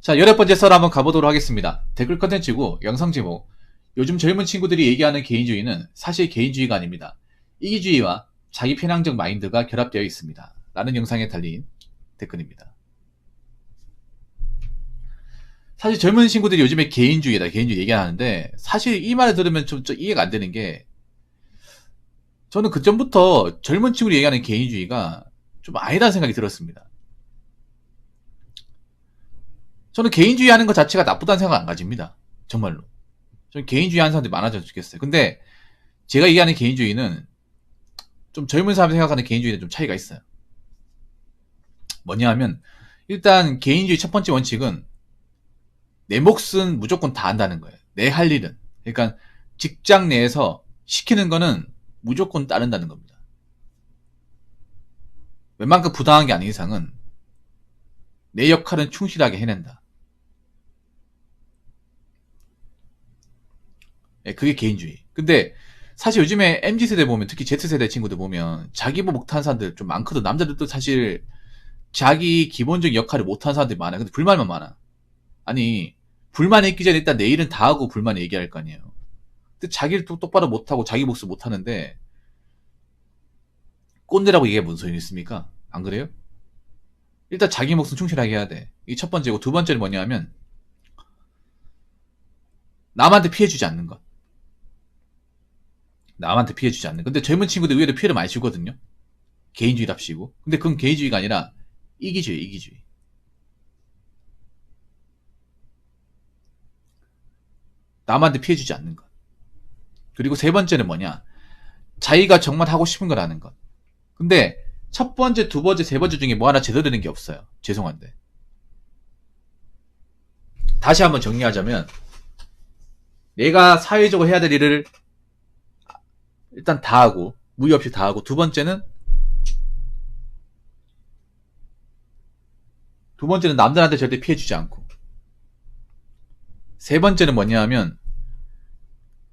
자, 18번째 썰 한번 가보도록 하겠습니다. 댓글 컨텐츠고 영상 제목. 요즘 젊은 친구들이 얘기하는 개인주의는 사실 개인주의가 아닙니다. 이기주의와 자기 편향적 마인드가 결합되어 있습니다. 라는 영상에 달린 댓글입니다. 사실 젊은 친구들이 요즘에 개인주의 얘기하는데, 사실 이 말을 들으면 좀 이해가 안 되는 게, 저는 그전부터 젊은 친구들이 얘기하는 개인주의가 좀 아니라는 생각이 들었습니다. 저는 개인주의 하는 것 자체가 나쁘다는 생각 안 가집니다. 정말로. 저는 개인주의 하는 사람들이 많아졌으면 좋겠어요. 근데 제가 얘기하는 개인주의는 좀 젊은 사람이 생각하는 개인주의는 좀 차이가 있어요. 뭐냐 하면, 일단 개인주의 첫 번째 원칙은 내 몫은 무조건 다 한다는 거예요. 내 할 일은. 그러니까 직장 내에서 시키는 거는 무조건 따른다는 겁니다. 웬만큼 부당한 게 아닌 이상은 내 역할은 충실하게 해낸다. 그게 개인주의. 근데 사실 요즘에 MZ세대 보면, 특히 Z세대 친구들 보면 자기 뭐 못하는 사람들 좀 많거든. 남자들도 사실 자기 기본적인 역할을 못하는 사람들이 많아. 근데 불만만 많아. 아니, 불만 있기 전에 일단 내 일은 다 하고 불만 얘기할 거 아니에요. 근데 자기를 또 똑바로 못하고 자기 몫을 못하는데 꼰대라고 얘기해 무슨 소용이 있습니까? 안 그래요? 일단 자기 몫은 충실하게 해야 돼. 이게 첫 번째고, 두 번째는 뭐냐면 남한테 피해 주지 않는 것. 남한테 피해 주지 않는 것. 근데 젊은 친구들 의외로 피해를 많이 주거든요. 개인주의답시고. 근데 그건 개인주의가 아니라 이기주의, 이기주의. 남한테 피해 주지 않는 것. 그리고 세 번째는 뭐냐? 자기가 정말 하고 싶은 걸 하는 것. 근데 첫 번째, 두 번째, 세 번째 중에 뭐 하나 제대로 되는 게 없어요. 죄송한데. 다시 한번 정리하자면, 내가 사회적으로 해야 될 일을 일단 다 하고, 무리 없이 다 하고, 두 번째는 남들한테 절대 피해 주지 않고, 세 번째는 뭐냐 하면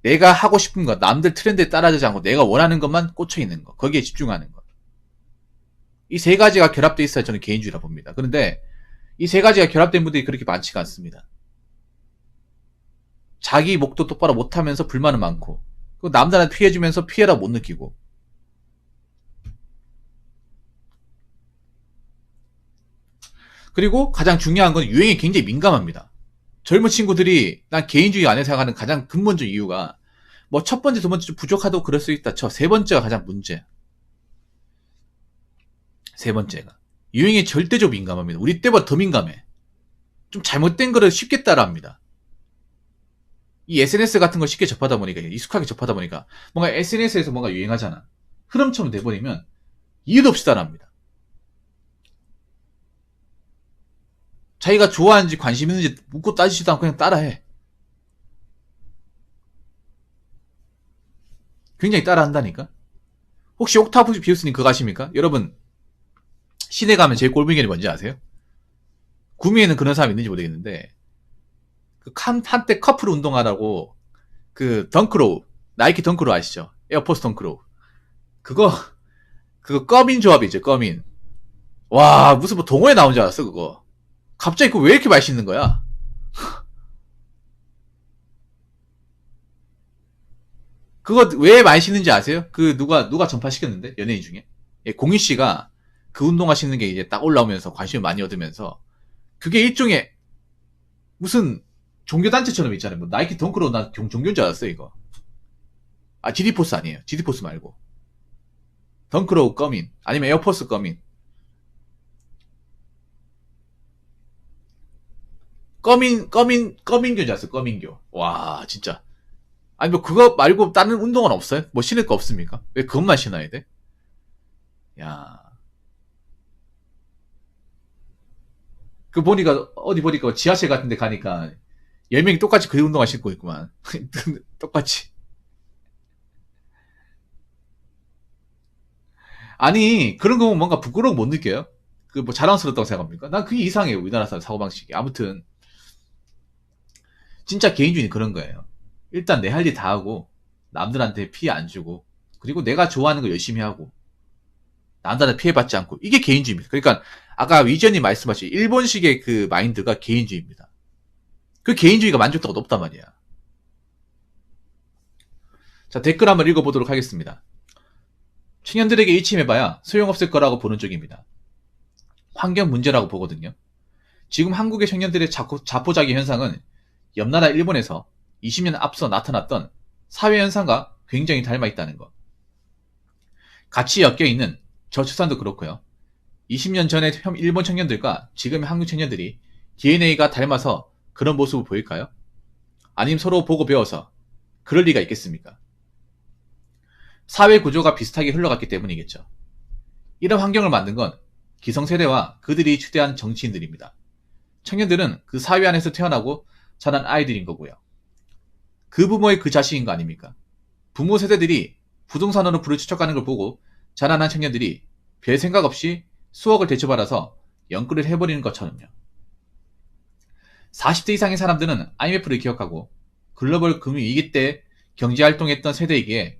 내가 하고 싶은 것, 남들 트렌드에 따라가지 않고 내가 원하는 것만 꽂혀 있는 것, 거기에 집중하는 것. 이 세 가지가 결합되어 있어야 저는 개인주의라 봅니다. 그런데 이 세 가지가 결합된 분들이 그렇게 많지가 않습니다. 자기 목도 똑바로 못하면서 불만은 많고, 남들한테 피해주면서 피해라 못 느끼고. 그리고 가장 중요한 건 유행에 굉장히 민감합니다. 젊은 친구들이 난 개인주의 안에 생각하는 가장 근본적 이유가, 뭐 첫 번째, 두 번째 좀 부족하다고 그럴 수 있다 쳐. 세 번째가 가장 문제야. 세 번째가 유행에 절대적으로 민감합니다. 우리 때보다 더 민감해. 좀 잘못된 거를 쉽게 따라합니다. 이 SNS 같은 걸 쉽게 접하다 보니까, 익숙하게 접하다 보니까, 뭔가 SNS에서 뭔가 유행하잖아. 흐름처럼 돼버리면 이유도 없이 따라합니다. 자기가 좋아하는지 관심 있는지 묻고 따지지도 않고 그냥 따라해. 굉장히 따라한다니까. 혹시 옥타브 비우스님 그거 아십니까? 여러분, 시내 가면 제일 꼴보기 게 뭔지 아세요? 구미에는 그런 사람이 있는지 모르겠는데, 한때 커플 운동하라고 덩크로우, 나이키 덩크로우 아시죠? 에어포스 덩크로우. 그거 꺼민 조합이죠, 꺼민. 와, 무슨 뭐 동호회 나온 줄 알았어, 그거. 갑자기 그거 왜 이렇게 맛있는 거야? 그거 왜 맛있는지 아세요? 누가 전파시켰는데? 연예인 중에? 예, 공희 씨가 그 운동하시는 게 이제 딱 올라오면서 관심을 많이 얻으면서, 그게 일종의 무슨 종교단체처럼 있잖아요. 뭐 나이키 덩크로우, 나 종교인 줄 알았어요, 이거. 아, GD포스 아니에요. GD포스 말고. 덩크로우 꺼민. 아니면 에어포스 꺼민. 꺼민교인 줄 알았어요, 꺼민교. 와, 진짜. 아니, 뭐, 그거 말고 다른 운동은 없어요? 뭐, 신을 거 없습니까? 왜 그것만 신어야 돼? 야. 어디 보니까 지하철 같은 데 가니까 10명이 똑같이 그 운동화 신고 있구만. 똑같이. 아니, 그런 거 보면 뭔가 부끄러움 못 느껴요? 뭐 자랑스럽다고 생각합니까? 난 그게 이상해요, 우리나라 사람 사고방식이. 아무튼, 진짜 개인주의는 그런 거예요. 일단 내 할 일 다 하고, 남들한테 피해 안 주고, 그리고 내가 좋아하는 거 열심히 하고, 남들한테 피해받지 않고. 이게 개인주의입니다. 그러니까 아까 위전님 말씀하신 일본식의 그 마인드가 개인주의입니다. 그 개인주의가 만족도가 높단 말이야. 자, 댓글 한번 읽어보도록 하겠습니다. 청년들에게 일침해봐야 소용없을 거라고 보는 쪽입니다. 환경 문제라고 보거든요. 지금 한국의 청년들의 자포자기 현상은 옆나라 일본에서 20년 앞서 나타났던 사회현상과 굉장히 닮아있다는 것. 같이 엮여있는 저출산도 그렇고요. 20년 전의 일본 청년들과 지금의 한국 청년들이 DNA가 닮아서 그런 모습을 보일까요? 아니면 서로 보고 배워서 그럴 리가 있겠습니까? 사회 구조가 비슷하게 흘러갔기 때문이겠죠. 이런 환경을 만든 건 기성세대와 그들이 추대한 정치인들입니다. 청년들은 그 사회 안에서 태어나고 자란 아이들인 거고요. 그 부모의 그 자식인 거 아닙니까? 부모 세대들이 부동산으로 부를 추적하는 걸 보고 자라난 청년들이 별 생각 없이 수억을 대출받아서 연끌을 해버리는 것처럼요. 40대 이상의 사람들은 IMF를 기억하고 글로벌 금융위기 때 경제활동했던 세대이기에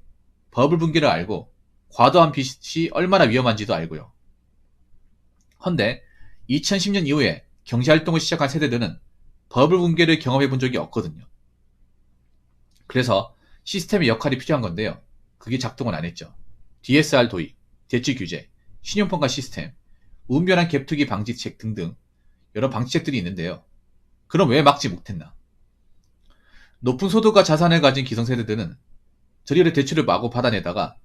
버블 붕괴를 알고 과도한 빚이 얼마나 위험한지도 알고요. 헌데 2010년 이후에 경제활동을 시작한 세대들은 버블 붕괴를 경험해 본 적이 없거든요. 그래서 시스템의 역할이 필요한 건데요. 그게 작동을 안 했죠. DSR 도입, 대출 규제, 신용평가 시스템, 운변한 갭투기 방지책 등등 여러 방지책들이 있는데요. 그럼 왜 막지 못했나? 높은 소득과 자산을 가진 기성세대들은 저리를 대출을 마구 받아내다가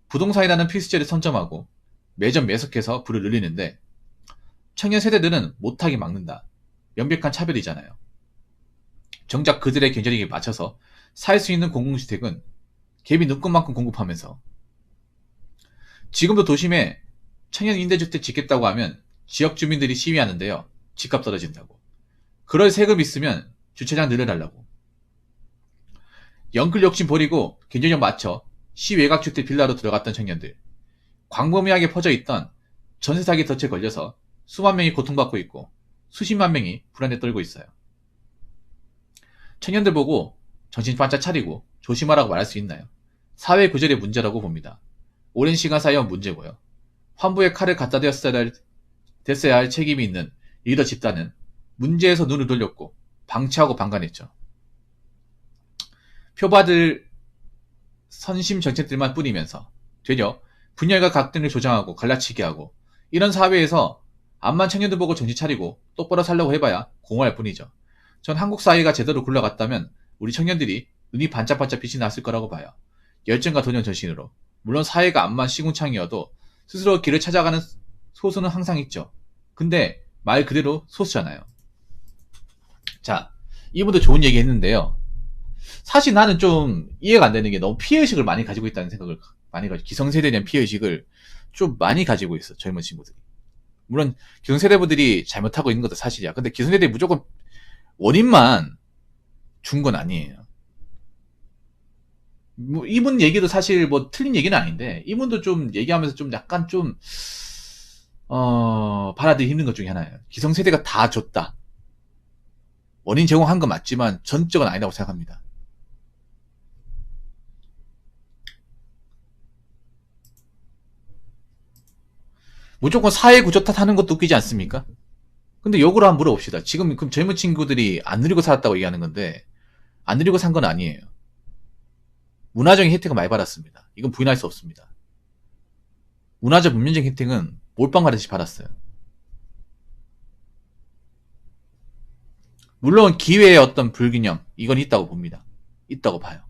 부동산이라는 필수제를 선점하고 매점 매석해서 불을 늘리는데 청년 세대들은 못하게 막는다. 명백한 차별이잖아요. 정작 그들의 경제력에 맞춰서 살 수 있는 공공주택은 갭이 눈꽃만큼 공급하면서 지금도 도심에 청년 임대주택 짓겠다고 하면 지역 주민들이 시위하는데요. 집값 떨어진다고. 그럴 세금 있으면 주차장 늘려달라고. 연끌 욕심 버리고 경제력 맞춰 시외곽주택 빌라로 들어갔던 청년들. 광범위하게 퍼져있던 전세 사기 덫에 걸려서 수만 명이 고통받고 있고 수십만 명이 불안에 떨고 있어요. 청년들 보고 정신 바짝 차리고 조심하라고 말할 수 있나요? 사회 구조의 문제라고 봅니다. 오랜 시간 쌓여온 문제고요. 환부에 칼을 갖다 댔어야 할 책임이 있는 리더 집단은 문제에서 눈을 돌렸고 방치하고 방관했죠. 표받을 선심 정책들만 뿌리면서 되려 분열과 갈등을 조장하고 갈라치게 하고 이런 사회에서 암만 청년들 보고 정신 차리고 똑바로 살려고 해봐야 공허할 뿐이죠. 전 한국 사회가 제대로 굴러갔다면 우리 청년들이 눈이 반짝반짝 빛이 났을 거라고 봐요. 열정과 도전 정신으로. 물론 사회가 암만 시궁창이어도 스스로 길을 찾아가는 소수는 항상 있죠. 근데 말 그대로 소수잖아요. 자, 이분도 좋은 얘기 했는데요. 사실 나는 좀 이해가 안 되는 게 너무 피해의식을 많이 가지고 있다는 생각을 많이 가지고, 기성세대에 대한 피해의식을 좀 많이 가지고 있어, 젊은 친구들이. 물론 기성세대분들이 잘못하고 있는 것도 사실이야. 근데 기성세대 무조건 원인만 준 건 아니에요. 뭐 이분 얘기도 사실 뭐 틀린 얘기는 아닌데, 이분도 좀 얘기하면서 좀 약간 좀 받아들이기 힘든 것 중에 하나예요. 기성세대가 다 줬다. 원인 제공한 건 맞지만 전적은 아니라고 생각합니다. 무조건 사회 구조 탓하는 것도 웃기지 않습니까? 근데 역으로 한번 물어봅시다. 지금 그럼 젊은 친구들이 안 누리고 살았다고 얘기하는 건데, 안 누리고 산 건 아니에요. 문화적인 혜택을 많이 받았습니다. 이건 부인할 수 없습니다. 문화적 문명적 혜택은 몰빵 하듯이 받았어요. 물론 기회의 어떤 불균형, 이건 있다고 봅니다. 있다고 봐요.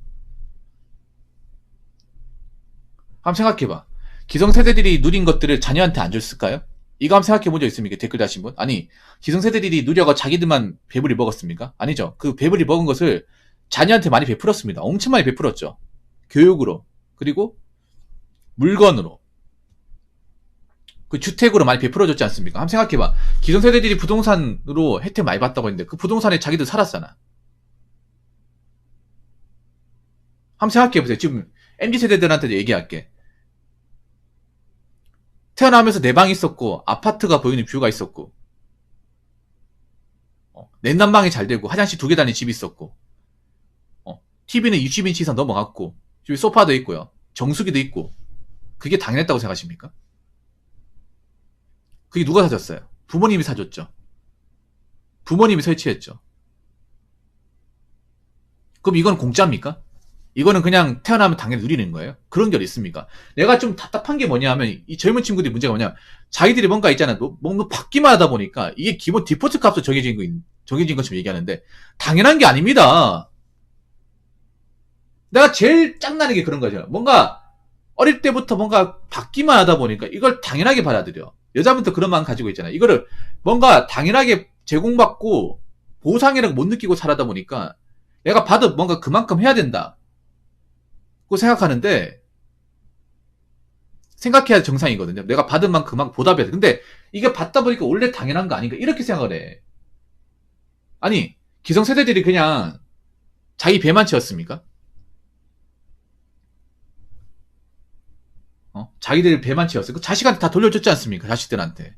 한번 생각해봐. 기성세대들이 누린 것들을 자녀한테 안 줬을까요? 이거 한번 생각해 본 적 있습니까? 댓글 다신 분? 아니, 기성세대들이 누려가 자기들만 배불리 먹었습니까? 아니죠. 그 배불리 먹은 것을 자녀한테 많이 베풀었습니다. 엄청 많이 베풀었죠. 교육으로, 그리고 물건으로, 그 주택으로 많이 베풀어줬지 않습니까? 한번 생각해봐. 기성세대들이 부동산으로 혜택 많이 받다고 했는데 그 부동산에 자기들 살았잖아. 한번 생각해보세요. 지금 MZ세대들한테도 얘기할게. 태어나면서 내 방이 있었고 아파트가 보이는 뷰가 있었고 냉난방이 잘 되고 화장실 2개 다니는 집이 있었고 TV는 60인치 이상 넘어갔고 집에 소파도 있고요. 정수기도 있고 그게 당연했다고 생각하십니까? 그게 누가 사줬어요? 부모님이 사줬죠. 부모님이 설치했죠. 그럼 이건 공짜입니까? 이거는 그냥 태어나면 당연히 누리는 거예요? 그런 게 어디 있습니까? 내가 좀 답답한 게 뭐냐 하면 이 젊은 친구들이 문제가 뭐냐, 자기들이 뭔가 있잖아, 뭔가 받기만 하다 보니까 이게 기본 디포트 값으로 정해진 것처럼 얘기하는데 당연한 게 아닙니다. 내가 제일 짱나는 게 그런 거죠. 뭔가 어릴 때부터 뭔가 받기만 하다 보니까 이걸 당연하게 받아들여. 여자분도 그런 마음 가지고 있잖아요. 이거를 뭔가 당연하게 제공받고 보상이라고 못 느끼고 살아다 보니까 내가 받은 뭔가 그만큼 해야 된다 고 생각하는데, 생각해야 정상이거든요. 내가 받은 만큼 그만큼 보답해야 돼. 근데 이게 받다 보니까 원래 당연한 거 아닌가 이렇게 생각을 해. 아니, 기성세대들이 그냥 자기 배만 채웠습니까? 자기들 배만 채웠어요. 그 자식한테 다 돌려줬지 않습니까? 자식들한테.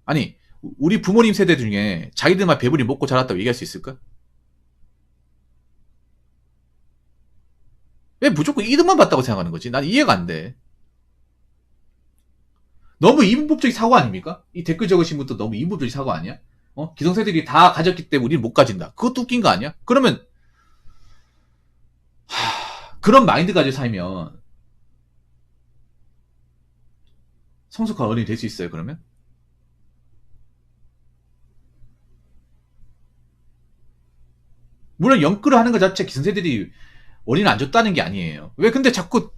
아니, 우리 부모님 세대 중에 자기들만 배부리 먹고 자랐다고 얘기할 수 있을까? 왜 무조건 이득만 봤다고 생각하는 거지? 난 이해가 안 돼. 너무 이분법적인 사고 아닙니까? 이 댓글 적으신 분도 너무 이분법적인 사고 아니야? 기성세대들이 다 가졌기 때문에 우리는 못 가진다. 그것도 웃긴 거 아니야? 그러면 그런 마인드 가지고 살면 성숙한 어른이 될 수 있어요, 그러면? 물론 영끌을 하는 것 자체 기성세대들이 원인을 안 줬다는 게 아니에요. 왜 근데 자꾸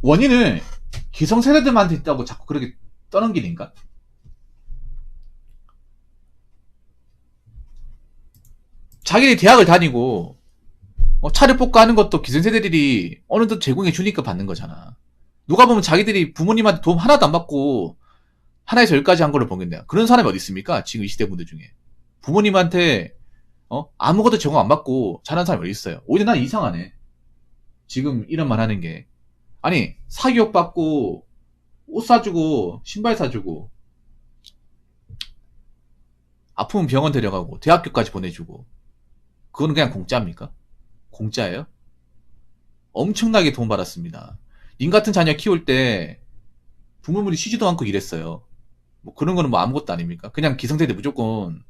원인을 기성세대들한테 있다고 자꾸 그렇게 떠넘기는가? 자기들이 대학을 다니고 차를 뽑고 하는 것도 기성세대들이 어느 정도 제공해 주니까 받는 거잖아. 누가 보면 자기들이 부모님한테 도움 하나도 안 받고 하나에서 열까지 한 걸로 보겠네요. 그런 사람이 어디 있습니까? 지금 이 시대 분들 중에. 부모님한테 아무것도 제공 안 받고 자란 사람이 어디 있어요? 오히려 난 이상하네. 지금 이런 말 하는 게. 아니, 사교육 받고 옷 사주고 신발 사주고 아프면 병원 데려가고 대학교까지 보내주고, 그거는 그냥 공짜입니까? 공짜예요? 엄청나게 돈 받았습니다. 님 같은 자녀 키울 때 부모님이 쉬지도 않고 일했어요. 뭐 그런 거는 뭐 아무것도 아닙니까? 그냥 기성세대 무조건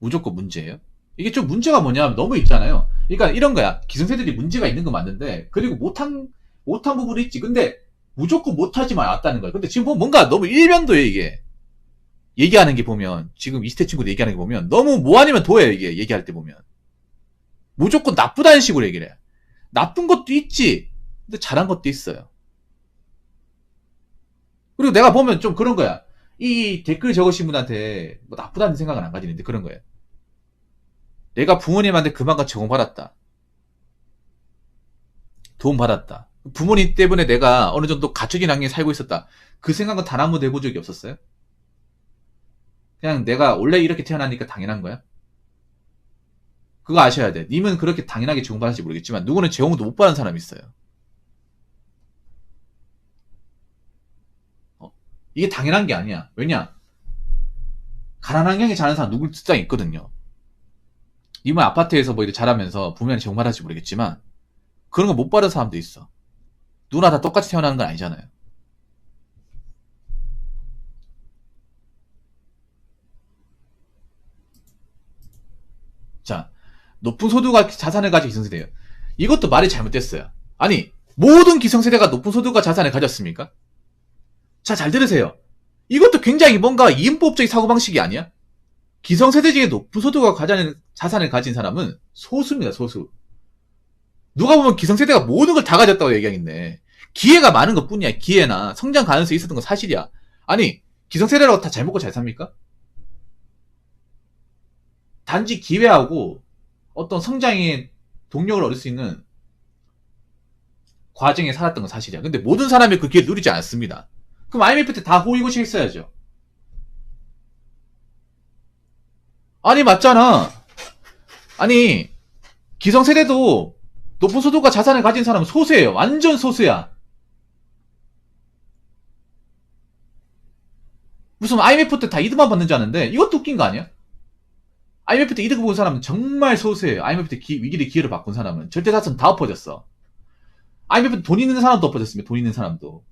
문제예요? 이게 좀 문제가 뭐냐면 너무 있잖아요. 그러니까 이런 거야. 기성세대들이 문제가 있는 거 맞는데, 그리고 못한 부분이 있지. 근데 무조건 못하지만 않았다는 거야. 근데 지금 보면 뭔가 너무 일변도에 이게. 얘기하는 게 보면, 지금 20대 친구들 얘기하는 게 보면 너무 뭐 아니면 도예요, 이게 얘기할 때 보면. 무조건 나쁘다는 식으로 얘기를 해. 나쁜 것도 있지. 근데 잘한 것도 있어요. 그리고 내가 보면 좀 그런 거야. 이 댓글 적으신 분한테 뭐 나쁘다는 생각은 안 가지는데 그런 거예요. 내가 부모님한테 그만큼 제공받았다. 도움받았다. 부모님 때문에 내가 어느 정도 갖춰진 환경에 살고 있었다. 그 생각은 단 한 번도 해본 적이 없었어요? 그냥 내가 원래 이렇게 태어나니까 당연한 거야? 그거 아셔야 돼. 님은 그렇게 당연하게 제공받을지 모르겠지만 누구는 제공도 못 받은 사람이 있어요. 이게 당연한 게 아니야. 왜냐? 가난한 환경에 자라는 사람 누굴 특장 있거든요. 님은 아파트에서 뭐 이렇게 자라면서 부모님한테 제공받을지 모르겠지만 그런 거 못 받은 사람도 있어. 누구나 다 똑같이 태어나는 건 아니잖아요. 자, 높은 소득과 자산을 가진 기성세대예요. 이것도 말이 잘못됐어요. 아니, 모든 기성세대가 높은 소득과 자산을 가졌습니까? 자, 잘 들으세요. 이것도 굉장히 뭔가 이인법적인 사고방식이 아니야? 기성세대 중에 높은 소득과 자산을 가진 사람은 소수입니다, 소수. 누가 보면 기성세대가 모든 걸 다 가졌다고 얘기하겠네. 기회가 많은 것 뿐이야. 기회나 성장 가능성이 있었던 건 사실이야. 아니, 기성세대라고 다 잘 먹고 잘 삽니까? 단지 기회하고 어떤 성장의 동력을 얻을 수 있는 과정에 살았던 건 사실이야. 근데 모든 사람이 그 기회를 누리지 않았습니다. 그럼 IMF 때 다 호의고시 했어야죠. 아니, 맞잖아. 아니, 기성세대도 높은 소득과 자산을 가진 사람은 소수예요. 완전 소수야. 무슨 IMF 때 다 이득만 받는 줄 아는데 이것도 웃긴 거 아니야? IMF 때 이득 본 사람은 정말 소수예요. IMF 때 위기를 기회로 바꾼 사람은. 절대자산 다 엎어졌어. IMF 때 돈 있는 사람도 엎어졌습니다. 돈 있는 사람도.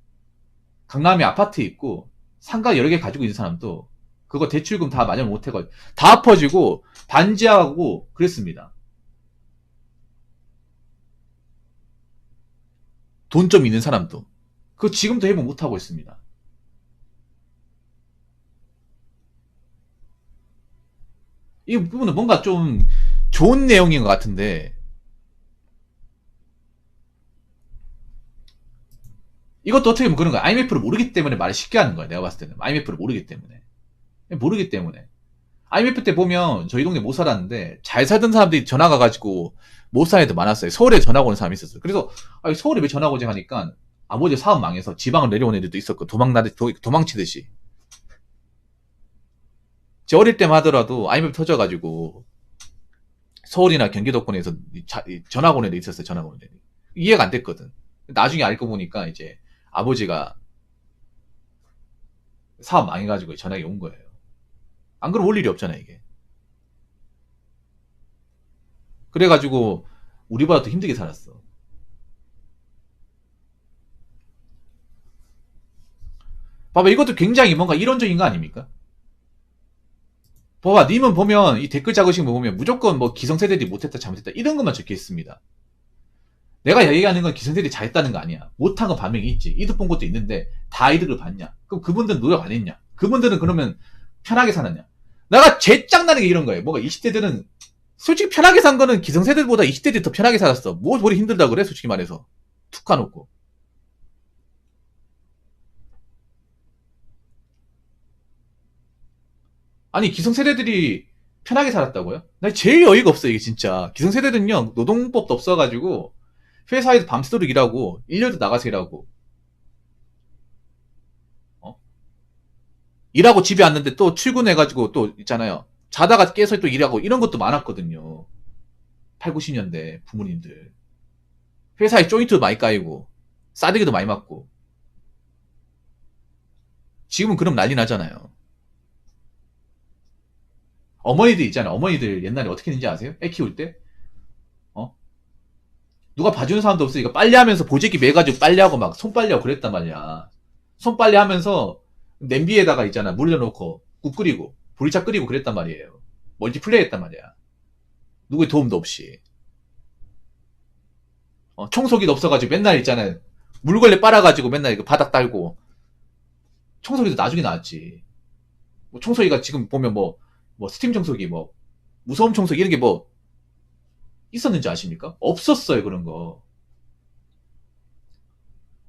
강남에 아파트 있고 상가 여러 개 가지고 있는 사람도 그거 대출금 다 마련 못해가지고 다 퍼지고 반지하고 그랬습니다. 돈 좀 있는 사람도. 그거 지금도 회복 못하고 있습니다. 이 부분은 뭔가 좀 좋은 내용인 것 같은데 이것도 어떻게 보면 그런 거야. IMF를 모르기 때문에 말을 쉽게 하는 거야. 내가 봤을 때는 IMF를 모르기 때문에. 모르기 때문에. IMF 때 보면 저희 동네 못 살았는데 잘 살던 사람들이 전화가 가지고 못 사는 애도 많았어요. 서울에 전화가 오는 사람이 있었어요. 그래서 서울에 왜 전화가 오지 하니까 아버지 사업 망해서 지방을 내려온 애들도 있었고 도망치듯이. 제 어릴 때만 하더라도 IMF 터져가지고 서울이나 경기도권에서 전화가 오는 애도 있었어요. 전화가 오는 애들. 이해가 안 됐거든. 나중에 알고 보니까 이제 아버지가 사업 망해가지고 전화가 온 거예요. 안 그러면 올 일이 없잖아 이게. 그래가지고 우리보다 더 힘들게 살았어. 봐봐, 이것도 굉장히 뭔가 이론적인 거 아닙니까? 봐봐, 님은 보면 이 댓글 작으신 거 보면 무조건 뭐 기성세대들이 못했다 잘못했다 이런 것만 적혀 있습니다. 내가 얘기하는 건 기성세대들이 잘했다는 거 아니야. 못한 건 반면이 있지. 이득 본 것도 있는데 다 이득을 봤냐? 그럼 그분들은 노력 안 했냐? 그분들은 그러면 편하게 살았냐? 내가 제일 짱나는 게 이런 거예요. 뭐가 20대들은 솔직히 편하게 산 거는 기성세대들보다 20대들이 더 편하게 살았어. 뭐 머리 힘들다 그래 솔직히 말해서. 툭 까놓고. 아니 기성세대들이 편하게 살았다고요? 나 제일 어이가 없어 이게 진짜. 기성세대들은요 노동법도 없어가지고 회사에서 밤새도록 일하고 1년도 나가서 일하고 어? 일하고 집에 왔는데 또 출근해가지고 또 있잖아요. 자다가 깨서 또 일하고 이런 것도 많았거든요. 8, 90년대 부모님들. 회사에 조인트도 많이 까이고 싸대기도 많이 맞고 지금은 그럼 난리 나잖아요. 어머니들 있잖아요. 어머니들 옛날에 어떻게 했는지 아세요? 애 키울 때? 어? 누가 봐주는 사람도 없으니까 빨래하면서 보재기 매가지고 빨래하고 막 손빨래하고 그랬단 말이야. 손빨래 하면서 냄비에다가 있잖아. 물 넣어놓고 국 끓이고 보리차 끓이고 그랬단 말이에요. 멀티플레이 했단 말이야. 누구의 도움도 없이. 청소기도 없어가지고 맨날 있잖아요. 물걸레 빨아가지고 맨날 이거 바닥 딸고. 청소기도 나중에 나왔지. 뭐 청소기가 지금 보면 뭐 스팀 청소기 뭐 무소음 청소기 이런 게 뭐 있었는지 아십니까? 없었어요 그런 거.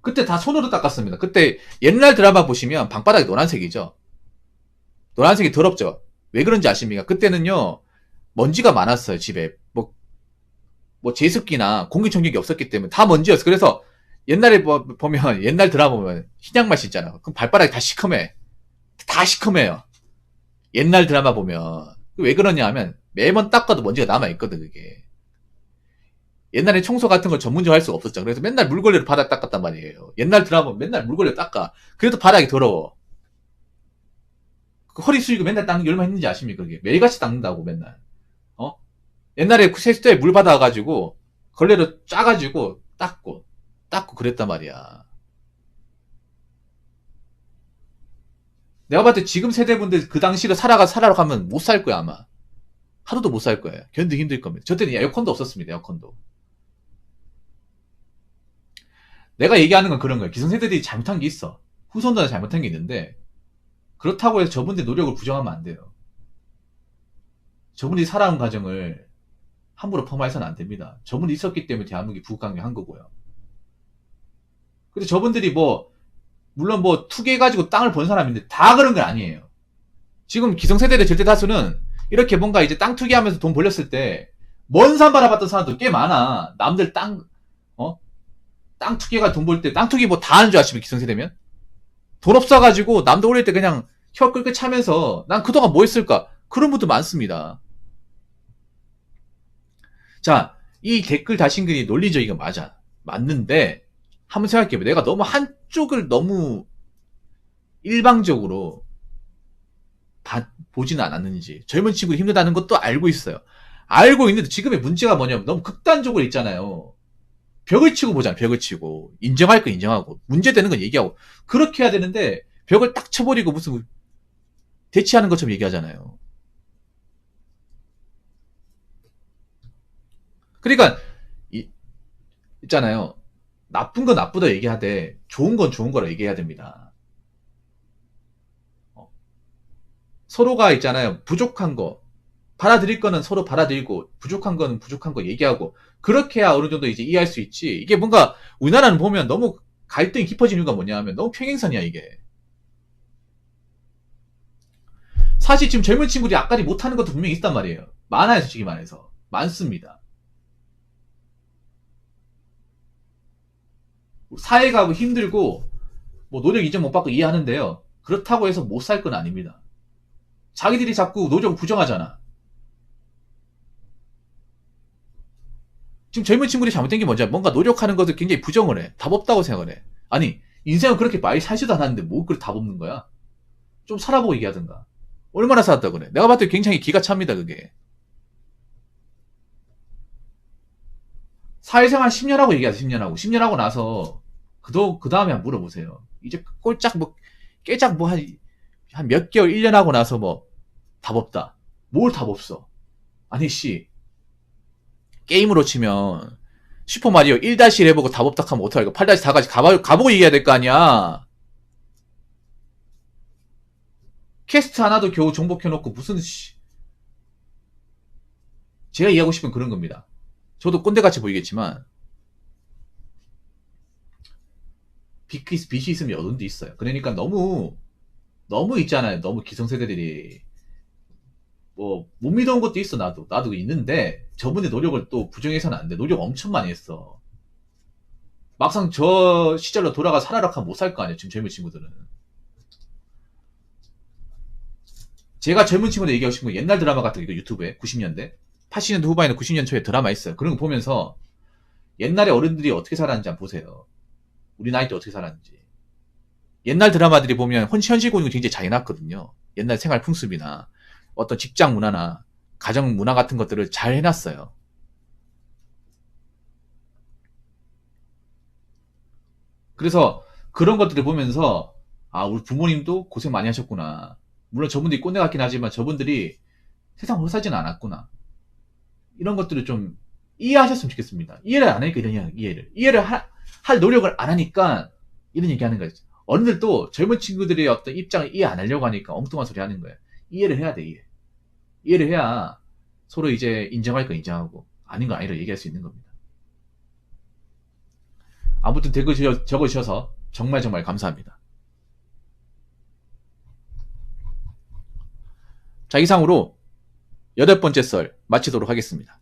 그때 다 손으로 닦았습니다. 그때 옛날 드라마 보시면 방바닥이 노란색이죠. 노란색이 더럽죠. 왜 그런지 아십니까? 그때는요 먼지가 많았어요 집에. 뭐 제습기나 공기청정기 없었기 때문에 다 먼지였어. 그래서 옛날에 보면 옛날 드라마 보면 흰양 맛이 있잖아. 그럼 발바닥이 다 시커매. 다 시커매요. 옛날 드라마 보면 왜 그러냐 하면 매번 닦아도 먼지가 남아있거든 그게. 옛날에 청소 같은 걸 전문적으로 할 수가 없었죠. 그래서 맨날 물걸레로 바닥 닦았단 말이에요. 옛날 드라마 맨날 물걸레로 닦아. 그래도 바닥이 더러워. 그 허리 숙이고 맨날 닦는 게 얼마나 했는지 아십니까? 그게 매일같이 닦는다고 맨날. 어? 옛날에 세수대에 물 받아가지고 걸레로 짜가지고 닦고 그랬단 말이야. 내가 봤을 때 지금 세대분들 그 당시로 살아러 가면 못 살 거야 아마. 하루도 못 살 거예요. 견디기 힘들 겁니다. 저 때는 에어컨도 없었습니다. 에어컨도. 내가 얘기하는 건 그런 거예요. 기성세대들이 잘못한 게 있어. 후손들은 잘못한 게 있는데 그렇다고 해서 저분들의 노력을 부정하면 안 돼요. 저분이 살아온 과정을 함부로 폄하해서는 안 됩니다. 저분이 있었기 때문에 대한민국이 부국강경한 거고요. 근데 저분들이 물론 투기해가지고 땅을 번 사람인데 다 그런 건 아니에요. 지금 기성세대의 절대 다수는 이렇게 뭔가 이제 땅 투기하면서 돈 벌렸을 때 먼 산 바라봤던 사람들 꽤 많아. 남들 땅 투기가 돈 벌 때 땅 투기 다 하는 줄 아시면 기성세대면? 돈 없어가지고 남들 올릴 때 그냥 혀 끌끌 차면서 난 그동안 뭐 했을까? 그런 분도 많습니다. 자, 이 댓글 다신 글이 논리적이가 맞아. 맞는데 한번 생각해봐. 내가 너무 한쪽을 너무 일방적으로 보지는 않았는지. 젊은 친구들이 힘들다는 것도 알고 있어요. 알고 있는데 지금의 문제가 뭐냐면 너무 극단적으로 있잖아요. 벽을 치고 보잖아. 벽을 치고 인정할 거 인정하고 문제되는 건 얘기하고 그렇게 해야 되는데 벽을 딱 쳐버리고 무슨 대치하는 것처럼 얘기하잖아요. 그러니까 있잖아요. 나쁜 건 나쁘다 얘기하되 좋은 건 좋은 거라 얘기해야 됩니다. 서로가 있잖아요. 부족한 거 받아들일 거는 서로 받아들이고 부족한 거는 부족한 거 얘기하고 그렇게 해야 어느 정도 이제 이해할 수 있지. 이게 뭔가 우리나라는 보면 너무 갈등이 깊어지는 이유가 뭐냐 하면 너무 평행선이야 이게. 사실 지금 젊은 친구들이 앞가리 못하는 것도 분명히 있단 말이에요. 많아요 솔직히 말해서. 많습니다. 사회가 힘들고 뭐 노력 인정 못 받고 이해하는데요. 그렇다고 해서 못 살 건 아닙니다. 자기들이 자꾸 노력을 부정하잖아. 지금 젊은 친구들이 잘못된 게 뭔지 뭔가 노력하는 것을 굉장히 부정을 해. 답 없다고 생각을 해. 아니 인생은 그렇게 많이 살지도 않았는데 뭐 그걸 답 없는 거야? 좀 살아보고 얘기하든가. 얼마나 살았다 그래. 내가 봤을 때 굉장히 기가 찹니다 그게. 사회생활 10년 하고 얘기하세요. 10년 하고 10년 하고 나서 그 다음에 한번 물어보세요. 이제 꼴짝 뭐 깨작 뭐 한 몇 개월 1년 하고 나서 뭐 답 없다. 뭘 답 없어. 아니 씨 게임으로 치면 슈퍼마리오 1-1 해보고 답 없다 하면 어떡할까? 8-4까지 가보고 얘기해야 될 거 아니야. 퀘스트 하나도 겨우 정복해놓고 무슨 제가 이해하고 싶은 그런 겁니다. 저도 꼰대같이 보이겠지만 빛이 있으면 어둠도 있어요. 그러니까 너무 있잖아요. 너무 기성세대들이 뭐 못 믿어온 것도 있어. 나도 있는데 저분의 노력을 또 부정해서는 안 돼. 노력 엄청 많이 했어. 막상 저 시절로 돌아가 살아라 하면 못 살 거 아니야. 지금 젊은 친구들은. 제가 젊은 친구들 얘기하고 싶은 거 옛날 드라마 같은 거 유튜브에 90년대 80년대 후반이나 90년 초에 드라마 있어요. 그런 거 보면서 옛날에 어른들이 어떻게 살았는지 한번 보세요. 우리 나이 때 어떻게 살았는지. 옛날 드라마들이 보면 현실 고증이 굉장히 잘 해놨거든요. 옛날 생활 풍습이나 어떤 직장 문화나 가정 문화 같은 것들을 잘 해놨어요. 그래서 그런 것들을 보면서 아 우리 부모님도 고생 많이 하셨구나. 물론 저분들이 꼰대 같긴 하지만 저분들이 세상 홀 살지는 않았구나. 이런 것들을 좀 이해하셨으면 좋겠습니다. 이해를 안 하니까 이런 이해를 할 노력을 안 하니까 이런 얘기하는 거예요. 어른들도 젊은 친구들의 어떤 입장을 이해 안 하려고 하니까 엉뚱한 소리 하는 거예요. 이해를 해야 돼, 이해. 이해를 해야 서로 이제 인정할 거 인정하고 아닌 거 아니라 얘기할 수 있는 겁니다. 아무튼 댓글 적어주셔서 정말 감사합니다. 자, 이상으로 8번째 썰 마치도록 하겠습니다.